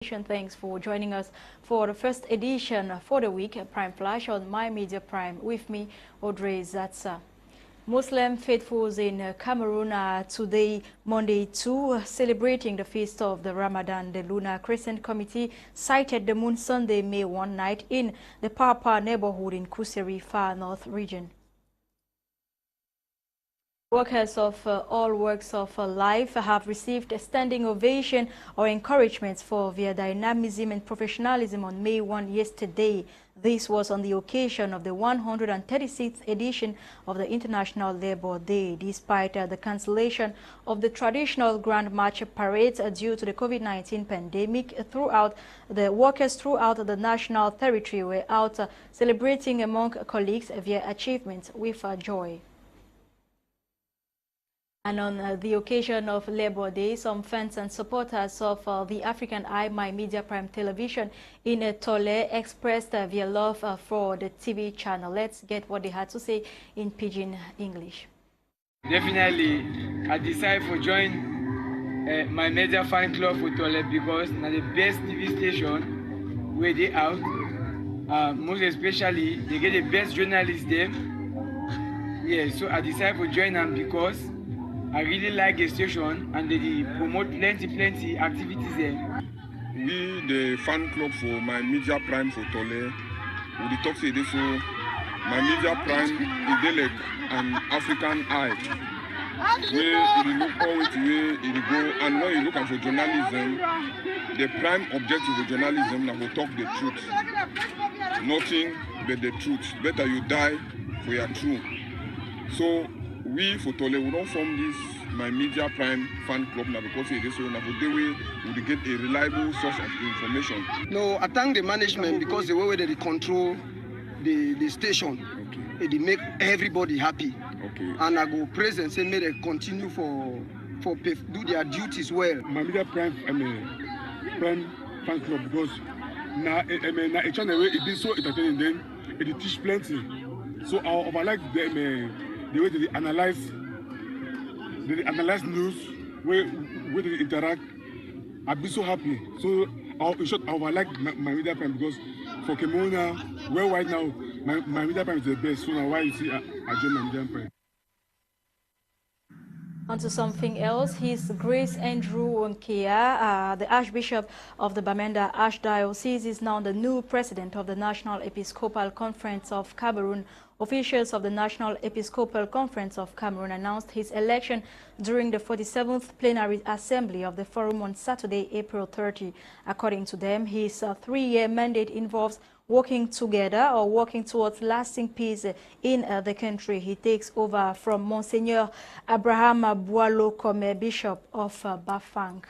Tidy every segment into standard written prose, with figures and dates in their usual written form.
Thanks for joining us for the first edition for the week, Prime Flash on My Media Prime. With me, Audrey, Zatsa. Muslim faithfuls in Cameroon are today, Monday, too, celebrating the feast of the Ramadan. The Lunar Crescent Committee sighted the moon Sunday, May 1 night in the Papa neighborhood in Kuseri, Far North region. Workers of all walks of life have received a standing ovation or encouragement for their dynamism and professionalism on May 1 yesterday. This was on the occasion of the 136th edition of the International Labour Day. Despite the cancellation of the traditional Grand March parades due to the COVID-19 pandemic, the workers throughout the national territory were out celebrating among colleagues their achievements with joy. And on the occasion of Labour Day, some fans and supporters of the African Eye, My Media Prime Television in Tole expressed their love for the TV channel. Let's get what they had to say in Pidgin English. Definitely, I decided to join My Media Fan Club for Tole because it's the best TV station where they out. Most especially, they get the best journalists there. Yeah, so I decided to join them because I really like the station and they promote plenty activities there. We, the fan club for My Media Prime for Tole, we talk to this, so My Media Prime is like an African eye. Where you look forward to where you go, and when you look for journalism, the prime objective of journalism is to talk the truth. Nothing but the truth. Better you die for your truth. So we for Tole, we don't form this My Media Prime fan club now because it is so now the way we get a reliable source of information. No, I thank the management because the way they control the station, okay, they make everybody happy. Okay. And I go praise and say may they continue for do their duties well. My Media Prime Prime fan club because now a channel where it is so entertaining, then it teach plenty. So I like them. The way they analyze news, where they interact, I'd be so happy. So in short, I would like My Media Prime because for Cameroon, where right now, My Media Prime is the best. So now why you see I join My Media Prime. On to something else, His Grace Andrew Wonkia, the Archbishop of the Bamenda Archdiocese, is now the new president of the National Episcopal Conference of Cameroon. Officials of the National Episcopal Conference of Cameroon announced his election during the 47th Plenary Assembly of the Forum on Saturday, April 30. According to them, his three-year mandate involves working together or working towards lasting peace in the country. He takes over from Monsignor Abraham Boileau Kome, Bishop of Bafang.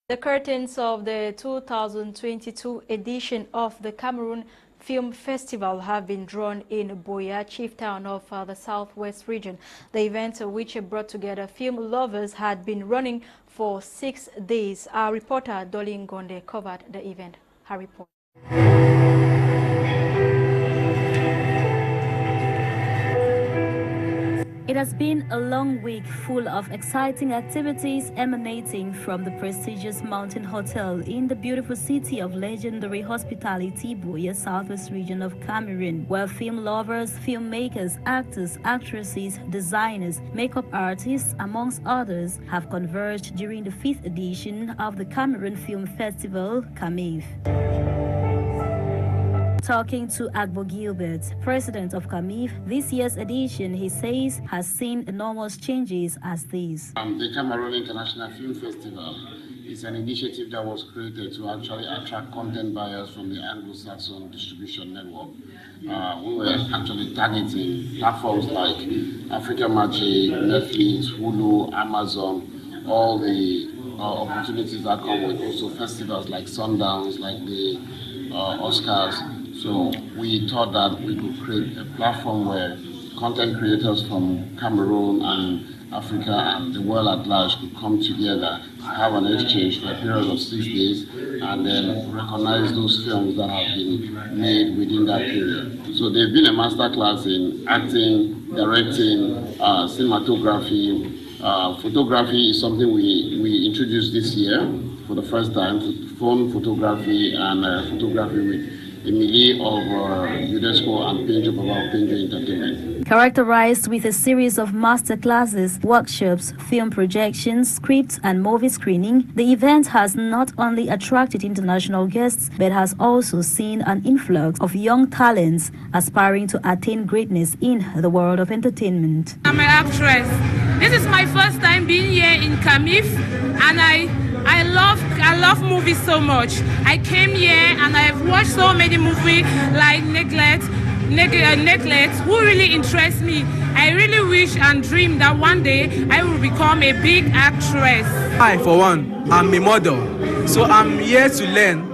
The curtains of the 2022 edition of the Cameroon Film Festival have been drawn in Boya, chief town of the southwest region. The event, which brought together film lovers, had been running for 6 days. Our reporter Dolin Gonde covered the event. Her report. It has been a long week full of exciting activities emanating from the prestigious Mountain Hotel in the beautiful city of legendary hospitality, Boya, southwest region of Cameroon, where film lovers, filmmakers, actors, actresses, designers, makeup artists, amongst others, have converged during the 5th edition of the Cameroon Film Festival, CAMIF. Talking to Agbo Gilbert, president of CAMIF, this year's edition, he says, has seen enormous changes as these. The Cameroon International Film Festival is an initiative that was created to actually attract content buyers from the Anglo-Saxon distribution network. We were actually targeting platforms like Africa Magic, Netflix, Hulu, Amazon, all the opportunities that come with also festivals like Sundowns, like the Oscars. So we thought that we could create a platform where content creators from Cameroon and Africa and the world at large could come together, have an exchange for a period of 6 days, and then recognize those films that have been made within that period. So there's been a masterclass in acting, directing, cinematography, Photography is something we introduced this year for the first time, phone photography and photography with Emily of UNESCO and Penjo about Penjo Entertainment. Characterized with a series of master classes, workshops, film projections, scripts, and movie screening, the event has not only attracted international guests, but has also seen an influx of young talents aspiring to attain greatness in the world of entertainment. I'm an actress. This is my first time being here in Kamif, and I love movies so much. I came here and I've watched so many movies like Neglect, who really interests me. I really wish and dream that one day I will become a big actress. I, for one, I'm a model, so I'm here to learn,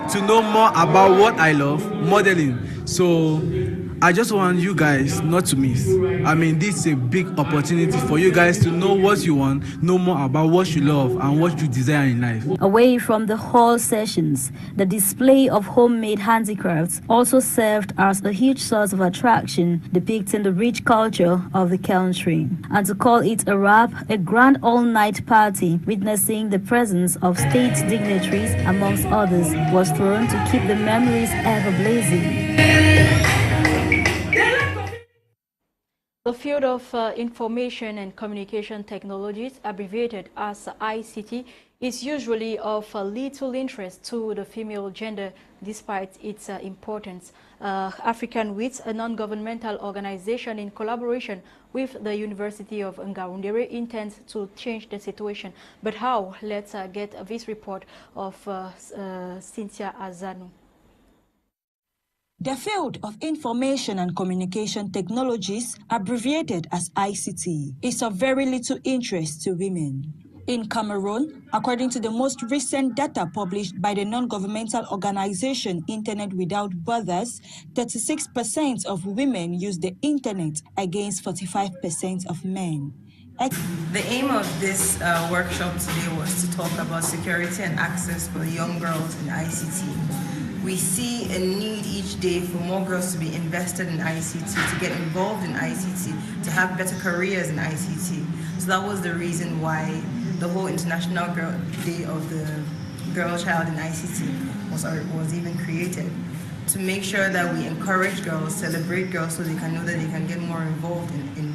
to know more about what I love, modeling. So I just want you guys not to miss. I mean, this is a big opportunity for you guys to know what you want, know more about what you love and what you desire in life. Away from the hall sessions, the display of homemade handicrafts also served as a huge source of attraction, depicting the rich culture of the country. And to call it a wrap, a grand all-night party witnessing the presence of state dignitaries, amongst others, was thrown to keep the memories ever blazing. The field of information and communication technologies, abbreviated as ICT, is usually of little interest to the female gender despite its importance. African Wits, a non-governmental organization in collaboration with the University of Ngaoundéré, intends to change the situation. But how? Let's get this report of Cynthia Azanu. The field of information and communication technologies, abbreviated as ICT, is of very little interest to women. In Cameroon, according to the most recent data published by the non-governmental organization Internet Without Borders, 36% of women use the internet against 45% of men. The aim of this workshop today was to talk about security and access for young girls in ICT. We see a need each day for more girls to be invested in ICT, to get involved in ICT, to have better careers in ICT. So that was the reason why the whole International Day of the Girl Child in ICT was even created, to make sure that we encourage girls, celebrate girls, so they can know that they can get more involved in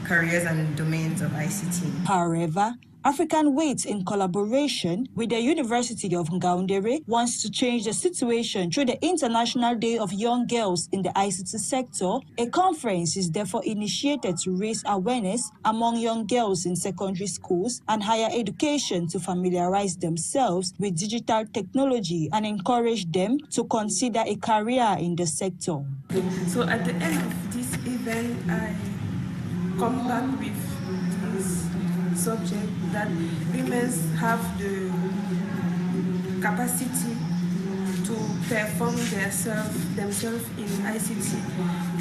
careers and domains of ICT. However, African Wits, in collaboration with the University of Ngaoundéré, wants to change the situation through the International Day of Young Girls in the ICT sector. A conference is therefore initiated to raise awareness among young girls in secondary schools and higher education to familiarize themselves with digital technology and encourage them to consider a career in the sector. So at the end of this event, I come back with this subject that women have the capacity to perform themselves in ICT,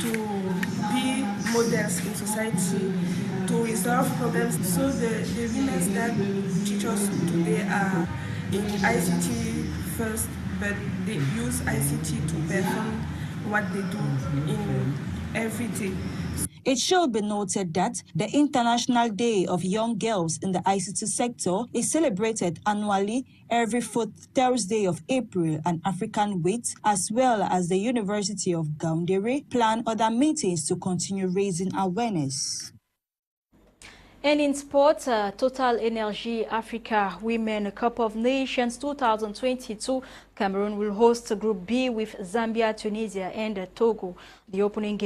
to be models in society, to resolve problems. So the women that teach us today are in ICT first, but they use ICT to perform what they do in every day. It should be noted that the International Day of Young Girls in the ICT sector is celebrated annually every fourth Thursday of April, and African Wits, as well as the University of Ngaoundéré, plan other meetings to continue raising awareness. And in sports, Total Energy Africa Women Cup of Nations 2022, Cameroon will host Group B with Zambia, Tunisia, and Togo. The opening game